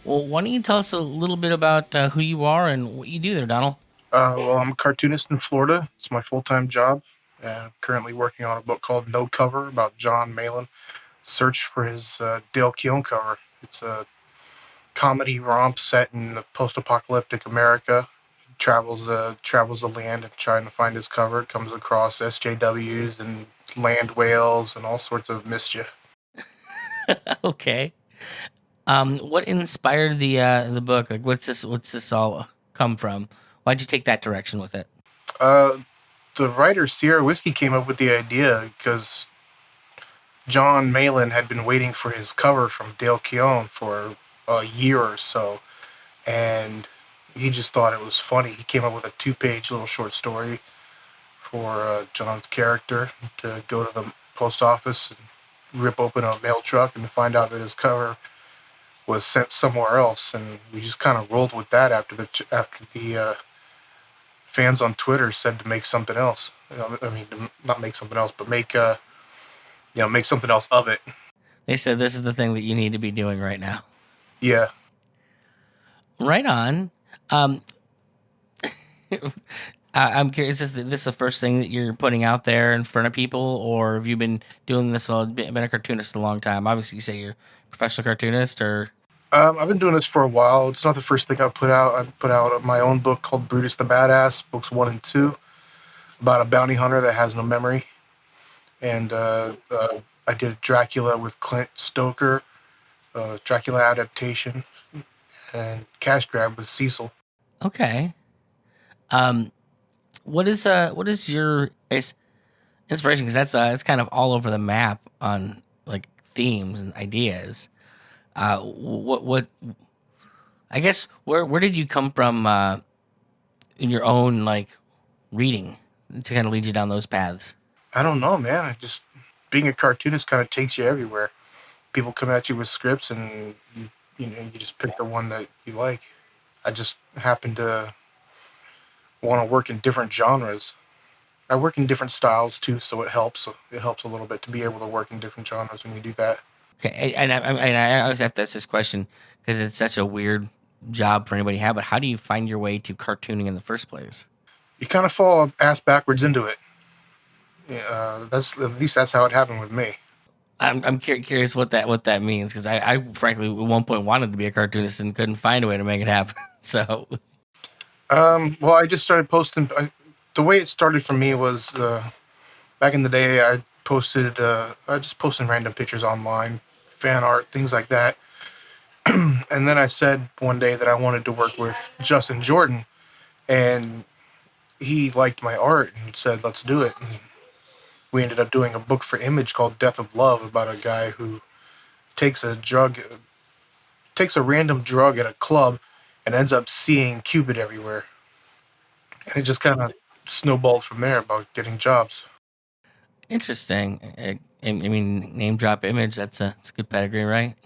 Well, why don't you tell us a little bit about who you are and what you do there, Donald? Well, I'm a cartoonist in Florida. It's my full-time job. I'm currently working on a book called No Cover about John Malin. Search for his Dale Keown cover. It's a comedy romp set in the post-apocalyptic America. He travels the land and trying to find his cover. Comes across SJWs and land whales and all sorts of mischief. Okay. What inspired the book? Like, what's this all come from? Why'd you take that direction with it? Uh, the writer Sierra Whiskey came up with the idea because John Malin had been waiting for his cover from Dale Keown for a year or so, and he just thought it was funny. He came up with a two-page little short story for John's character to go to the post office and rip open a mail truck and find out that his cover was sent somewhere else. And we just kind of rolled with that after the fans on Twitter said to make something else. I mean, not make something else, but make something else of it. They said this is the thing that you need to be doing right now. Yeah. Right on. Um, I'm curious. Is this the first thing that you're putting out there in front of people, or have you been doing this? Been a cartoonist a long time. Obviously, you say you're a professional cartoonist, or I've been doing this for a while. It's not the first thing I've put out. I put out my own book called Brutus the Badass, books 1 and 2, about a bounty hunter that has no memory. And I did Dracula with Clint Stoker, Dracula adaptation, and Cash Grab with Cecil. okay. Um, what is your inspiration? Because that's kind of all over the map on like themes and ideas. What I guess where did you come from in your own like reading to kind of lead you down those paths? I don't know, man. Being a cartoonist kind of takes you everywhere. People come at you with scripts, and you just pick the one that you like. I just happen to want to work in different genres. I work in different styles too, so it helps. It helps a little bit to be able to work in different genres when you do that. Okay, and I always have to ask this question because it's such a weird job for anybody to have. But how do you find your way to cartooning in the first place? You kind of fall ass backwards into it. Yeah, that's at least that's how it happened with me. I'm curious what that means because I frankly at one point wanted to be a cartoonist and couldn't find a way to make it happen. So Well, I just started posting. The way it started for me was back in the day. I just posted random pictures online, fan art, things like that. And then I said one day that I wanted to work with Justin Jordan, and he liked my art and said, "Let's do it." And we ended up doing a book for Image called Death of Love about a guy who takes a drug, takes a random drug at a club, and ends up seeing Cupid everywhere. And it just kind of snowballed from there about getting jobs. interesting. I mean, name drop image. It's a good pedigree, right?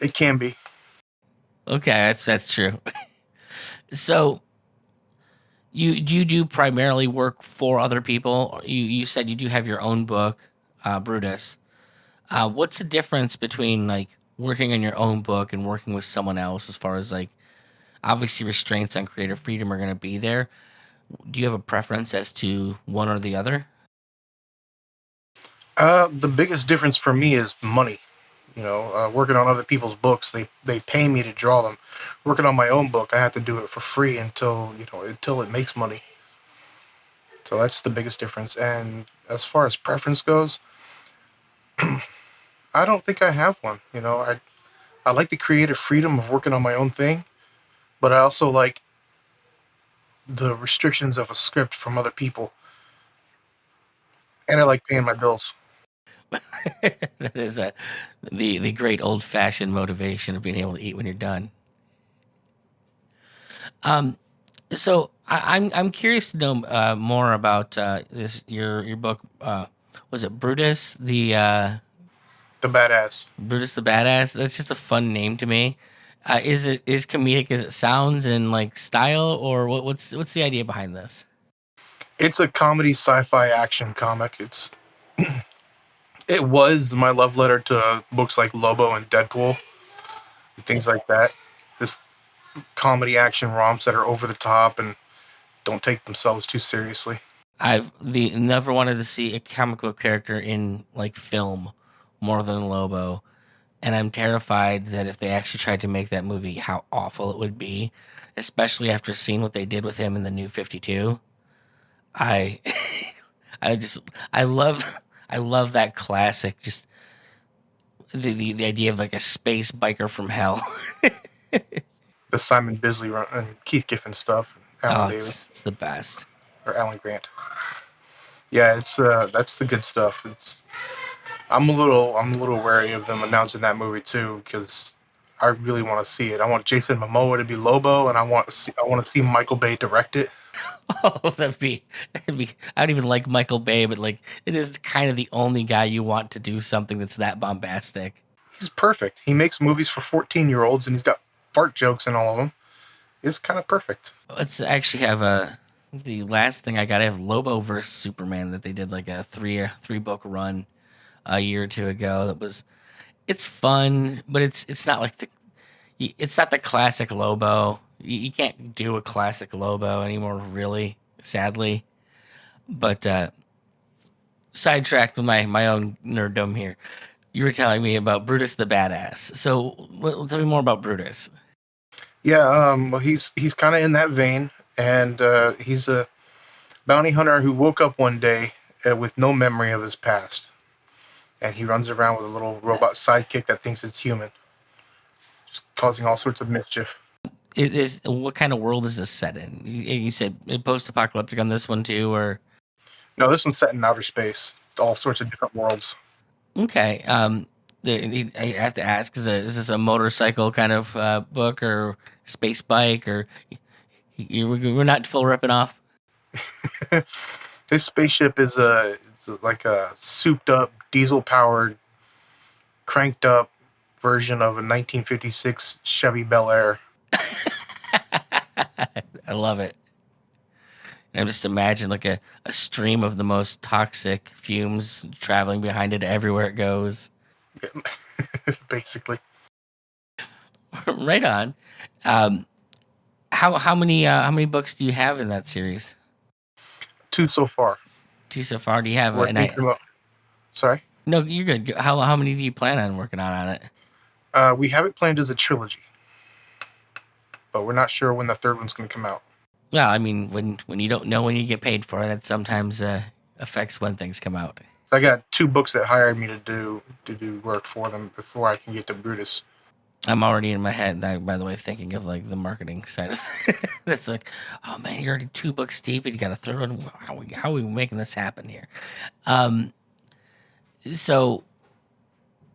It can be. Okay, that's true. So you do primarily work for other people. You said you do have your own book, Brutus. What's the difference between like working on your own book and working with someone else as far as like obviously restraints on creative freedom are going to be there. Do you have a preference as to one or the other? The biggest difference for me is money. Working on other people's books, they pay me to draw them. Working on my own book, I have to do it for free until it makes money. So that's the biggest difference. And as far as preference goes, I don't think I have one. I like the creative freedom of working on my own thing, but I also like the restrictions of a script from other people, and I like paying my bills. That is the great old fashioned motivation of being able to eat when you're done. Um, so I'm curious to know more about this your book. Was it The badass. Brutus the Badass? That's just a fun name to me. Is it is comedic as it sounds in like style, or what's the idea behind this? It's a comedy sci-fi action comic. It was my love letter to books like Lobo and Deadpool. and things like that. This comedy action romps that are over the top and don't take themselves too seriously. I've never wanted to see a comic book character in like film more than Lobo, and I'm terrified that if they actually tried to make that movie, how awful it would be, especially after seeing what they did with him in the New 52. I I just I love I love that classic, just the idea of like a space biker from hell. The Simon Bisley run and Keith Giffen stuff, Alan Oh, Daly it's the best. or Alan Grant. Yeah, it's that's the good stuff. It's I'm a little wary of them announcing that movie too because I really want to see it. I want Jason Momoa to be Lobo, and I want to see Michael Bay direct it. Oh, that'd be. I don't even like Michael Bay, but like it is kind of the only guy you want to do something that's that bombastic. He's perfect. He makes movies for 14-year-olds, and he's got fart jokes in all of them. It's kind of perfect. Let's actually have a the last thing I got. I have Lobo versus Superman that they did like a three book run a year or two ago. That was it's fun, but it's not like it's not the classic Lobo. You can't do a classic Lobo anymore, really. Sadly, but sidetracked with my own nerddom here. You were telling me about Brutus the Badass. So tell me more about Brutus. Yeah, well, he's kind of in that vein, and he's a bounty hunter who woke up one day with no memory of his past, and he runs around with a little robot sidekick that thinks it's human, just causing all sorts of mischief. It is what kind of world is this set in? You said post-apocalyptic on this one too, or No, this one's set in outer space, all sorts of different worlds. okay. I have to ask: is this a motorcycle kind of book or space bike, or we're not full ripping off? His spaceship is like a souped up, diesel powered, cranked up version of a 1956 Chevy Bellaire. I love it. And just imagine like a stream of the most toxic fumes traveling behind it everywhere it goes. Basically. Right on. Um, how many books do you have in that series? 2 so far. Two so far. Do you have We're an thinking about. Sorry. No, you're good. How many do you plan on working on it? We have it planned as a trilogy, but we're not sure when the third one's going to come out. Well, I mean, when you don't know when you get paid for it, it sometimes affects when things come out. So I got 2 books that hired me to do work for them before I can get to Brutus. I'm already in my head, by the way, thinking of like the marketing side of it. It's like, oh man, you're already 2 books deep, and you got a third one. How are we making this happen here? So